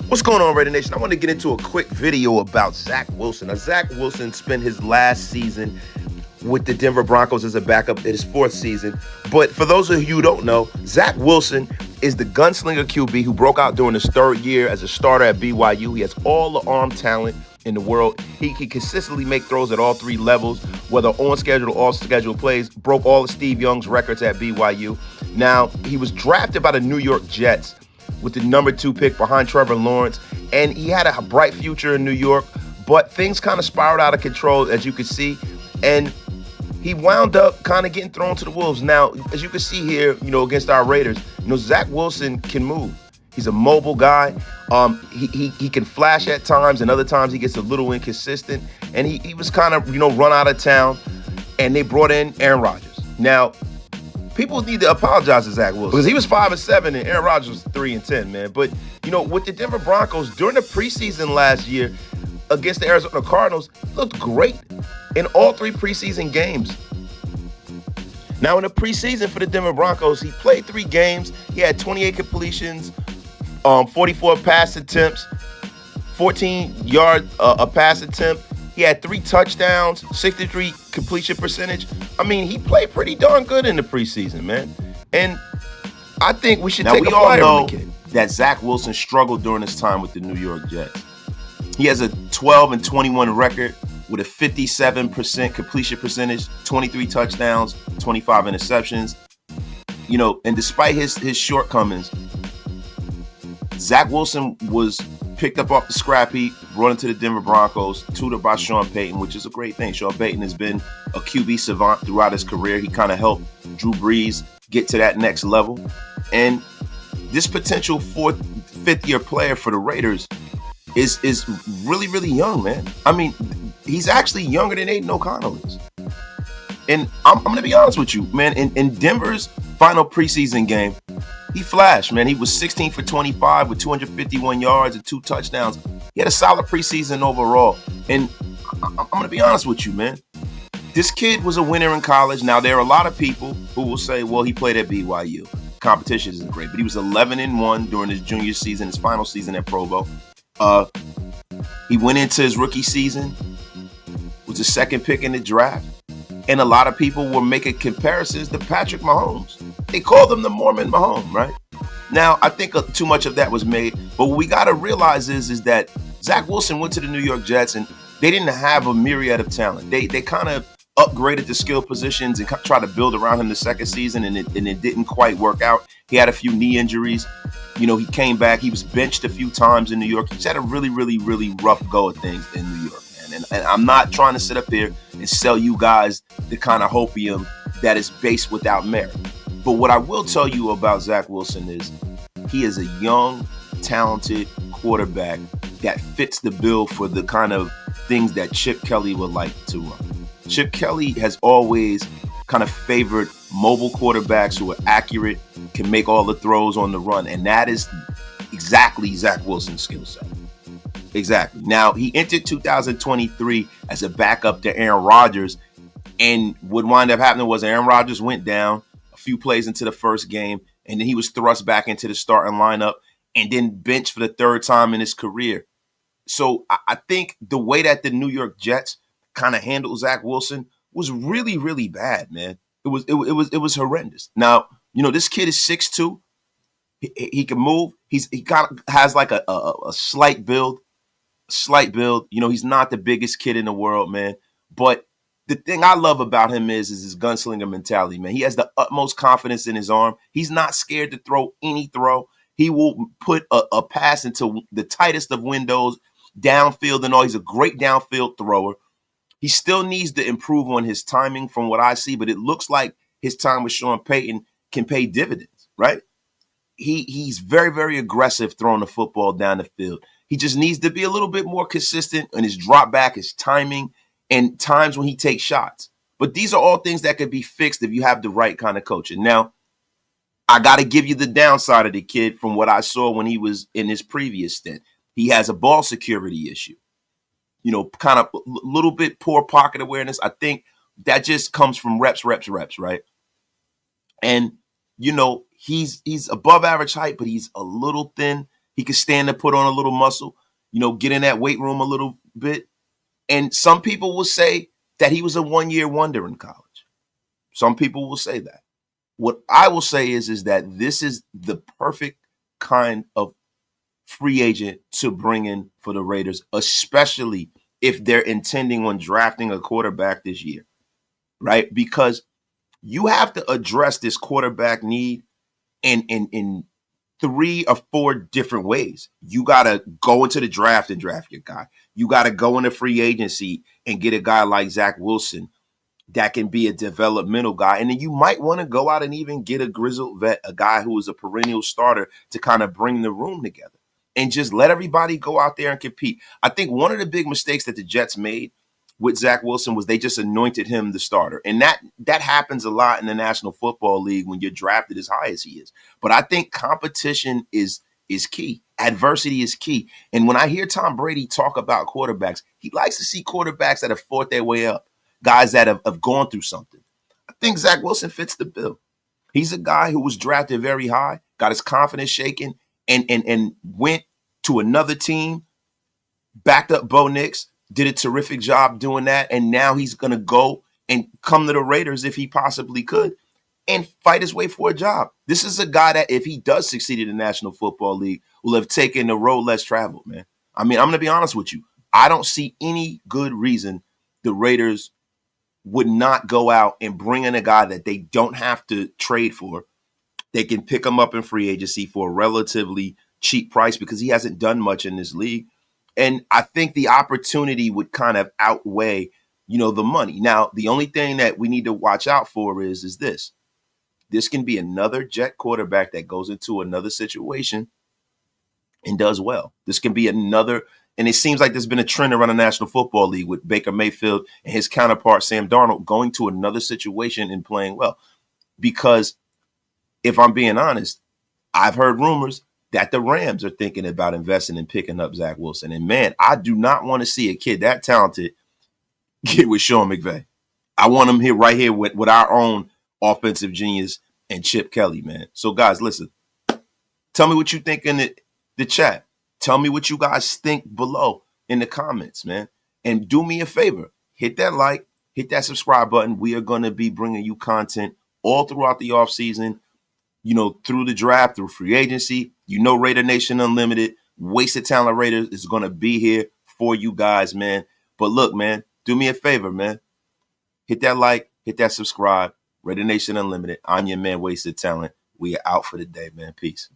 What's going on, Raider Nation? I want to get into a quick video about Zach Wilson. Now, Zach Wilson spent his last season with the Denver Broncos as a backup in his fourth season. But for those of you who don't know, Zach Wilson is the gunslinger QB who broke out during his third year as a starter at BYU. He has all the arm talent in the world. He can consistently make throws at all three levels, whether on schedule or off schedule plays. Broke all of Steve Young's records at BYU. Now, he was drafted by the New York Jets with the number 2 pick behind Trevor Lawrence, and he had a bright future in New York, but things kind of spiraled out of control, as you can see, and he wound up kind of getting thrown to the wolves. Now, as you can see here, against our Raiders, Zach Wilson can move. He's a mobile guy. He can flash at times, and other times he gets a little inconsistent, and he was kind of, run out of town, and they brought in Aaron Rodgers. Now, people need to apologize to Zach Wilson because he was 5-7 and Aaron Rodgers was 3-10, man. But, with the Denver Broncos during the preseason last year against the Arizona Cardinals, he looked great in all 3 preseason games. Now, in the preseason for the Denver Broncos, he played 3 games. He had 28 completions, 44 pass attempts, 14-yard a pass attempt. He had 3 touchdowns, 63 completion percentage. I mean, he played pretty darn good in the preseason, man. And I think we should take a flyer on the kid. That Zach Wilson struggled during his time with the New York Jets. He has a 12-21 record with a 57% completion percentage, 23 touchdowns, 25 interceptions. And despite his shortcomings, Zach Wilson was picked up off the scrap heap, brought into the Denver Broncos, tutored by Sean Payton, which is a great thing. Sean Payton has been a QB savant throughout his career. He kind of helped Drew Brees get to that next level. And this potential 4th, 5th-year player for the Raiders is really, really young, man. I mean, he's actually younger than Aiden O'Connell is. And I'm going to be honest with you, man. In Denver's final preseason game, he flashed, man. He was 16 for 25 with 251 yards and 2 touchdowns. He had a solid preseason overall. And I'm going to be honest with you, man. This kid was a winner in college. Now, there are a lot of people who will say, well, he played at BYU. Competition isn't great. But he was 11-1 during his junior season, his final season at Provo. He went into his rookie season, was the 2nd pick in the draft. And a lot of people were making comparisons to Patrick Mahomes. They called him the Mormon Mahomes, right? Now, I think too much of that was made. But what we got to realize is that Zach Wilson went to the New York Jets, and they didn't have a myriad of talent. They kind of upgraded the skill positions and tried to build around him the second season, and it didn't quite work out. He had a few knee injuries. He came back. He was benched a few times in New York. He's had a really, really, really rough go of things in New York, man. And I'm not trying to sit up here and sell you guys the kind of hopium that is based without merit. But what I will tell you about Zach Wilson is he is a young, talented quarterback that fits the bill for the kind of things that Chip Kelly would like to run. Chip Kelly has always kind of favored mobile quarterbacks who are accurate, can make all the throws on the run, and that is exactly Zach Wilson's skill set. Exactly. Now, he entered 2023 as a backup to Aaron Rodgers, and what wound up happening was Aaron Rodgers went down a few plays into the first game, and then he was thrust back into the starting lineup and then benched for the 3rd time in his career. So I think the way that the New York Jets kind of handled Zach Wilson was really, really bad, man. It was horrendous. Now, this kid is 6'2". He can move. He kind of has like a slight build. He's not the biggest kid in the world, man. But the thing I love about him is his gunslinger mentality, man. He has the utmost confidence in his arm. He's not scared to throw any throw. He will put a pass into the tightest of windows, downfield and all. He's a great downfield thrower. He still needs to improve on his timing from what I see, but it looks like his time with Sean Payton can pay dividends, right? He's very, very aggressive throwing the football down the field. He just needs to be a little bit more consistent in his drop back, his timing, and times when he takes shots. But these are all things that could be fixed if you have the right kind of coaching. Now, I got to give you the downside of the kid from what I saw when he was in his previous stint. He has a ball security issue. Kind of a little bit poor pocket awareness. I think that just comes from reps, right? And, he's above average height, but he's a little thin. He can stand to put on a little muscle, get in that weight room a little bit. And some people will say that he was a one-year wonder in college. Some people will say that. What I will say is that this is the perfect kind of free agent to bring in for the Raiders, especially if they're intending on drafting a quarterback this year, right? Because you have to address this quarterback need in 3 or 4 different ways. You got to go into the draft and draft your guy. You got to go into free agency and get a guy like Zach Wilson that can be a developmental guy. And then you might want to go out and even get a grizzled vet, a guy who is a perennial starter to kind of bring the room together and just let everybody go out there and compete. I think one of the big mistakes that the Jets made with Zach Wilson was they just anointed him the starter. And that happens a lot in the National Football League when you're drafted as high as he is. But I think competition is key. Adversity is key. And when I hear Tom Brady talk about quarterbacks, he likes to see quarterbacks that have fought their way up, guys that have gone through something. I think Zach Wilson fits the bill. He's a guy who was drafted very high, got his confidence shaken, and went to another team, backed up Bo Nix, did a terrific job doing that, and now he's going to go and come to the Raiders if he possibly could and fight his way for a job. This is a guy that, if he does succeed in the National Football League, will have taken the road less traveled, man. I mean, I'm going to be honest with you. I don't see any good reason the Raiders would not go out and bring in a guy that they don't have to trade for. They can pick him up in free agency for a relatively cheap price because he hasn't done much in this league. And I think the opportunity would kind of outweigh, the money. Now, the only thing that we need to watch out for is this. This can be another Jet quarterback that goes into another situation and does well. This can be another, and it seems like there's been a trend around the National Football League with Baker Mayfield and his counterpart, Sam Darnold, going to another situation and playing well. Because if I'm being honest, I've heard rumors that the Rams are thinking about investing and picking up Zach Wilson. And man, I do not want to see a kid that talented get with Sean McVay. I want him here right here with our own offensive genius and Chip Kelly, man. So guys, listen, tell me what you think in the chat. Tell me what you guys think below in the comments, man. And do me a favor, hit that like, hit that subscribe button. We are going to be bringing you content all throughout the offseason, through the draft, through free agency. Raider Nation Unlimited, Wasted Talent Raiders is going to be here for you guys, man. But look, man, do me a favor, man. Hit that like, hit that subscribe. Raider Nation Unlimited. I'm your man, Wasted Talent. We are out for the day, man. Peace.